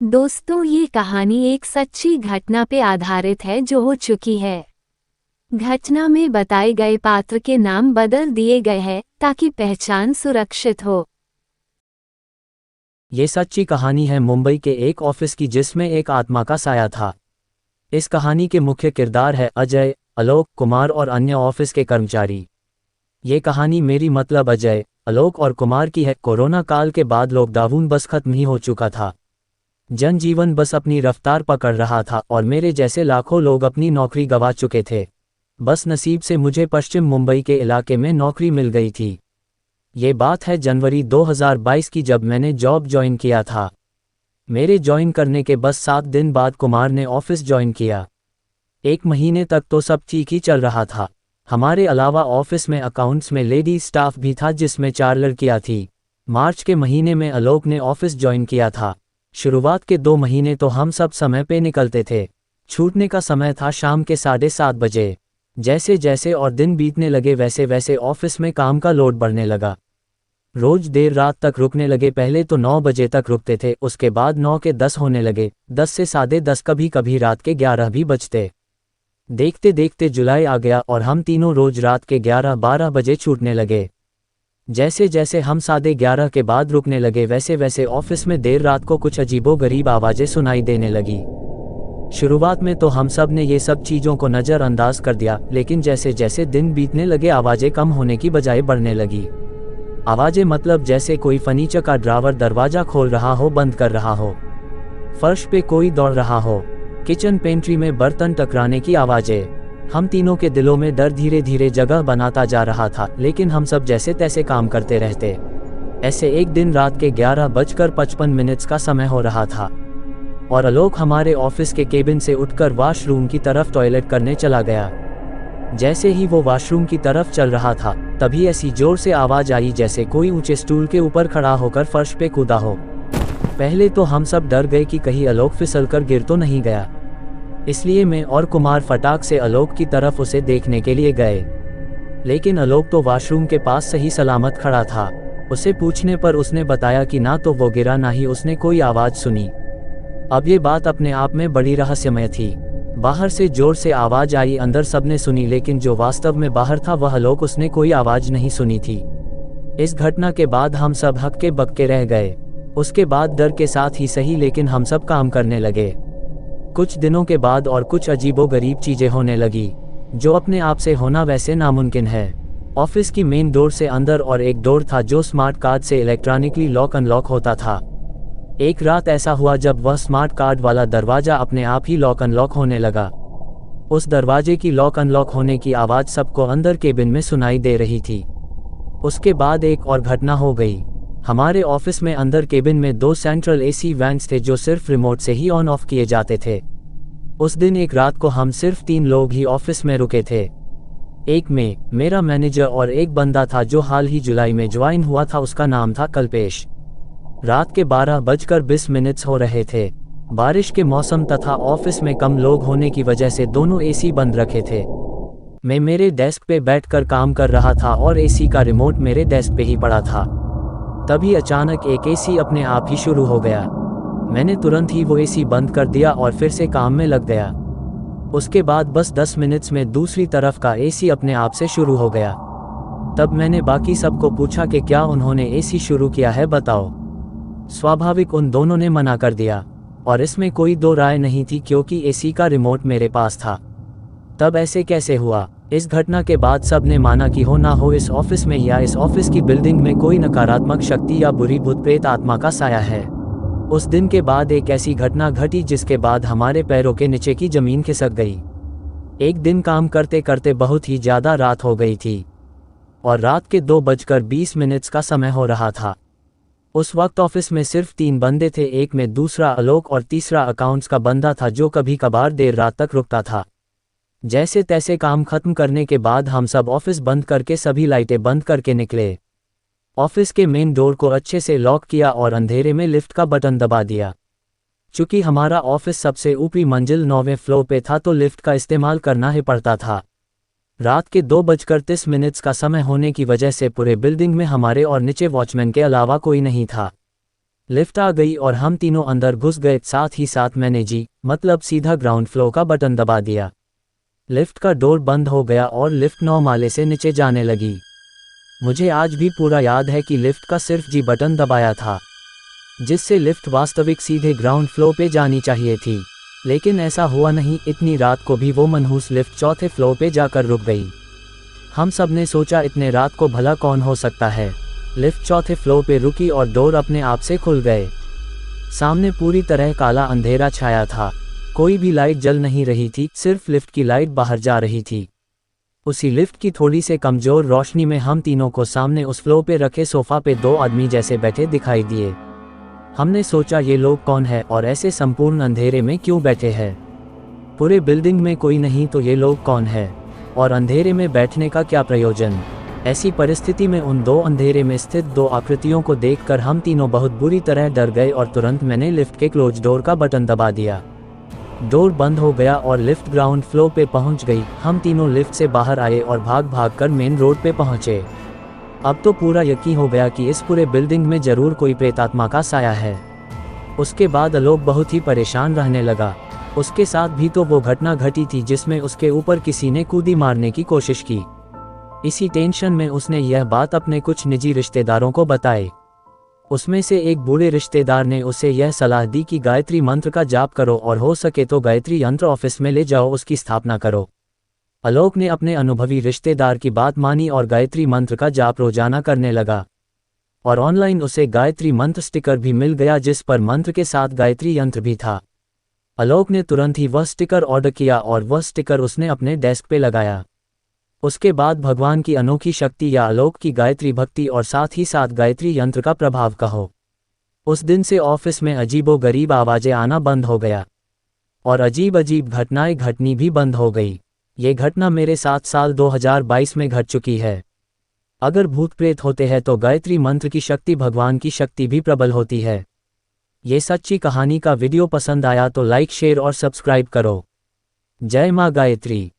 दोस्तों, ये कहानी एक सच्ची घटना पे आधारित है जो हो चुकी है। घटना में बताए गए पात्र के नाम बदल दिए गए हैं ताकि पहचान सुरक्षित हो। ये सच्ची कहानी है मुंबई के एक ऑफिस की जिसमें एक आत्मा का साया था। इस कहानी के मुख्य किरदार है अजय, आलोक, कुमार और अन्य ऑफिस के कर्मचारी। ये कहानी मेरी मतलब अजय, आलोक और कुमार की है। कोरोना काल के बाद लॉकडाउन बस खत्म ही हो चुका था। जनजीवन बस अपनी रफ्तार पकड़ रहा था और मेरे जैसे लाखों लोग अपनी नौकरी गंवा चुके थे। बस नसीब से मुझे पश्चिम मुंबई के इलाके में नौकरी मिल गई थी। ये बात है जनवरी 2022 की, जब मैंने जॉब ज्वाइन किया था। मेरे ज्वाइन करने के बस 7 दिन बाद कुमार ने ऑफिस ज्वाइन किया। 1 महीने तक तो सब ठीक ही चल रहा था। हमारे अलावा ऑफिस में अकाउंट्स में लेडी स्टाफ भी था जिसमें 4 लड़कियां थी। मार्च के महीने में आलोक ने ऑफिस ज्वाइन किया था। शुरुआत के 2 महीने तो हम सब समय पे निकलते थे। छूटने का समय था शाम के 7:30 बजे। जैसे जैसे और दिन बीतने लगे वैसे वैसे ऑफिस में काम का लोड बढ़ने लगा। रोज देर रात तक रुकने लगे। पहले तो 9 बजे तक रुकते थे, उसके बाद 9 के 10 होने लगे, 10 से 10:30, कभी कभी रात के 11 भी बजते। देखते देखते जुलाई आ गया और हम तीनों रोज रात के 11-12 बजे छूटने लगे। जैसे जैसे हम 11:30 के बाद रुकने लगे वैसे वैसे ऑफिस में देर रात को कुछ अजीबोगरीब आवाज़ें सुनाई देने लगी। शुरुआत में तो हम सब ने ये सब चीज़ों को नज़रअंदाज कर दिया, लेकिन जैसे जैसे दिन बीतने लगे आवाज़ें कम होने की बजाय बढ़ने लगी। आवाज़ें मतलब जैसे कोई फर्नीचर का ड्रावर दरवाज़ा खोल रहा हो, बंद कर रहा हो, फर्श पे कोई दौड़ रहा हो, किचन पेंट्री में बर्तन टकराने की आवाज़ें। हम तीनों के दिलों में डर धीरे धीरे जगह बनाता जा रहा था, लेकिन हम सब जैसे तैसे काम करते रहते। ऐसे एक दिन रात के 11:55 का समय हो रहा था और आलोक हमारे ऑफिस के केबिन से उठकर वॉशरूम की तरफ टॉयलेट करने चला गया। जैसे ही वो वॉशरूम की तरफ चल रहा था, तभी ऐसी जोर से आवाज़ आई जैसे कोई ऊंचे स्टूल के ऊपर खड़ा होकर फर्श पे कूदा हो। पहले तो हम सब डर गए कि कहीं आलोक फिसलकर गिर तो नहीं गया, इसलिए मैं और कुमार फटाक से आलोक की तरफ उसे देखने के लिए गए। लेकिन आलोक तो वॉशरूम के पास सही सलामत खड़ा था। उसे पूछने पर उसने बताया कि ना तो वो गिरा, ना ही उसने कोई आवाज़ सुनी। अब ये बात अपने आप में बड़ी रहस्यमय थी। बाहर से जोर से आवाज़ आई, अंदर सबने सुनी, लेकिन जो वास्तव में बाहर था वह आलोक, उसने कोई आवाज़ नहीं सुनी थी। इस घटना के बाद हम सब हक्के बक्के रह गए। उसके बाद डर के साथ ही सही, लेकिन हम सब काम करने लगे। कुछ दिनों के बाद और कुछ अजीबोगरीब चीज़ें होने लगी, जो अपने आप से होना वैसे नामुमकिन है। ऑफिस की मेन डोर से अंदर और एक डोर था जो स्मार्ट कार्ड से इलेक्ट्रॉनिकली लॉक अनलॉक होता था। एक रात ऐसा हुआ जब वह स्मार्ट कार्ड वाला दरवाज़ा अपने आप ही लॉक अनलॉक होने लगा। उस दरवाजे की लॉक अनलॉक होने की आवाज़ सबको अंदर केबिन में सुनाई दे रही थी। उसके बाद एक और घटना हो गई। हमारे ऑफिस में अंदर केबिन में 2 सेंट्रल एसी वैंट्स थे जो सिर्फ रिमोट से ही ऑन ऑफ किए जाते थे। उस दिन एक रात को हम सिर्फ 3 लोग ही ऑफिस में रुके थे। एक में मेरा मैनेजर और एक बंदा था जो हाल ही जुलाई में ज्वाइन हुआ था, उसका नाम था कल्पेश। रात के 12:20 हो रहे थे। बारिश के मौसम तथा ऑफिस में कम लोग होने की वजह से दोनों एसी बंद रखे थे। मैं मेरे डेस्क पे बैठकर काम कर रहा था और एसी का रिमोट मेरे डेस्क पे ही पड़ा था। तभी अचानक एक एसी अपने आप ही शुरू हो गया। मैंने तुरंत ही वो एसी बंद कर दिया और फिर से काम में लग गया। उसके बाद बस 10 मिनट में दूसरी तरफ का एसी अपने आप से शुरू हो गया। तब मैंने बाकी सबको पूछा कि क्या उन्होंने एसी शुरू किया है, बताओ। स्वाभाविक उन दोनों ने मना कर दिया और इसमें कोई दो राय नहीं थी क्योंकि एसी का रिमोट मेरे पास था। तब ऐसे कैसे हुआ? इस घटना के बाद सब ने माना कि हो ना हो इस ऑफिस में या इस ऑफिस की बिल्डिंग में कोई नकारात्मक शक्ति या बुरी भूत प्रेत आत्मा का साया है। उस दिन के बाद एक ऐसी घटना घटी जिसके बाद हमारे पैरों के नीचे की जमीन खिसक गई। एक दिन काम करते करते बहुत ही ज़्यादा रात हो गई थी और रात के 2:20 का समय हो रहा था। उस वक्त ऑफिस में सिर्फ 3 बंदे थे। एक में दूसरा आलोक और तीसरा अकाउंट्स का बंदा था जो कभी कभार देर रात तक रुकता था। जैसे तैसे काम खत्म करने के बाद हम सब ऑफिस बंद करके सभी लाइटें बंद करके निकले। ऑफिस के मेन डोर को अच्छे से लॉक किया और अंधेरे में लिफ्ट का बटन दबा दिया। चूंकि हमारा ऑफिस सबसे ऊपरी मंजिल 9वें फ्लोर पे था तो लिफ्ट का इस्तेमाल करना ही पड़ता था। रात के 2:30 का समय होने की वजह से पूरे बिल्डिंग में हमारे और नीचे वॉचमैन के अलावा कोई नहीं था। लिफ्ट आ गई और हम तीनों अंदर घुस गए। साथ ही साथ मैंने मतलब सीधा ग्राउंड फ्लोर का बटन दबा दिया। लिफ्ट का डोर बंद हो गया और लिफ्ट 9 माले से नीचे जाने लगी। मुझे आज भी पूरा याद है कि लिफ्ट का सिर्फ बटन दबाया था, जिससे लिफ्ट वास्तविक सीधे ग्राउंड फ्लोर पे जानी चाहिए थी। लेकिन ऐसा हुआ नहीं। इतनी रात को भी वो मनहूस लिफ्ट चौथे फ्लोर पे जाकर रुक गई। हम सब ने सोचा इतने रात को भला कौन हो सकता है। लिफ्ट चौथे फ्लोर पे रुकी और डोर अपने आप से खुल गए। सामने पूरी तरह काला अंधेरा छाया था। कोई भी लाइट जल नहीं रही थी, सिर्फ लिफ्ट की लाइट बाहर जा रही थी। उसी लिफ्ट की थोड़ी से कमजोर रोशनी में हम तीनों को सामने उस फ्लोर पे रखे सोफा पे 2 आदमी जैसे बैठे दिखाई दिए। हमने सोचा ये लोग कौन है और ऐसे संपूर्ण अंधेरे में क्यों बैठे हैं। पूरे बिल्डिंग में कोई नहीं तो ये लोग कौन है और अंधेरे में बैठने का क्या प्रयोजन। ऐसी परिस्थिति में उन 2 अंधेरे में स्थित 2 आकृतियों को देखकर हम तीनों बहुत बुरी तरह डर गए और तुरंत मैंने लिफ्ट के क्लोज डोर का बटन दबा दिया। डोर बंद हो गया और लिफ्ट ग्राउंड फ्लोर पे पहुंच गई। हम तीनों लिफ्ट से बाहर आए और भाग भाग कर मेन रोड पे पहुंचे। अब तो पूरा यकीन हो गया कि इस पूरे बिल्डिंग में जरूर कोई प्रेतात्मा का साया है। उसके बाद आलोक बहुत ही परेशान रहने लगा। उसके साथ भी तो वो घटना घटी थी जिसमें उसके ऊपर किसी ने कूदी मारने की कोशिश की। इसी टेंशन में उसने यह बात अपने कुछ निजी रिश्तेदारों को बताई। उसमें से एक बूढ़े रिश्तेदार ने उसे यह सलाह दी कि गायत्री मंत्र का जाप करो और हो सके तो गायत्री यंत्र ऑफिस में ले जाओ, उसकी स्थापना करो। आलोक ने अपने अनुभवी रिश्तेदार की बात मानी और गायत्री मंत्र का जाप रोजाना करने लगा। और ऑनलाइन उसे गायत्री मंत्र स्टिकर भी मिल गया जिस पर मंत्र के साथ गायत्री यंत्र भी था। आलोक ने तुरंत ही वह स्टिकर ऑर्डर किया और वह स्टिकर उसने अपने डेस्क पे लगाया। उसके बाद भगवान की अनोखी शक्ति या आलोक की गायत्री भक्ति और साथ ही साथ गायत्री यंत्र का प्रभाव कहो, उस दिन से ऑफिस में अजीबो गरीब आवाजें आना बंद हो गया और अजीब अजीब घटनाएं घटनी भी बंद हो गई। ये घटना मेरे साथ साल 2022 में घट चुकी है। अगर भूत प्रेत होते हैं तो गायत्री मंत्र की शक्ति भगवान की शक्ति भी प्रबल होती है। ये सच्ची कहानी का वीडियो पसंद आया तो लाइक शेयर और सब्सक्राइब करो। जय मां गायत्री।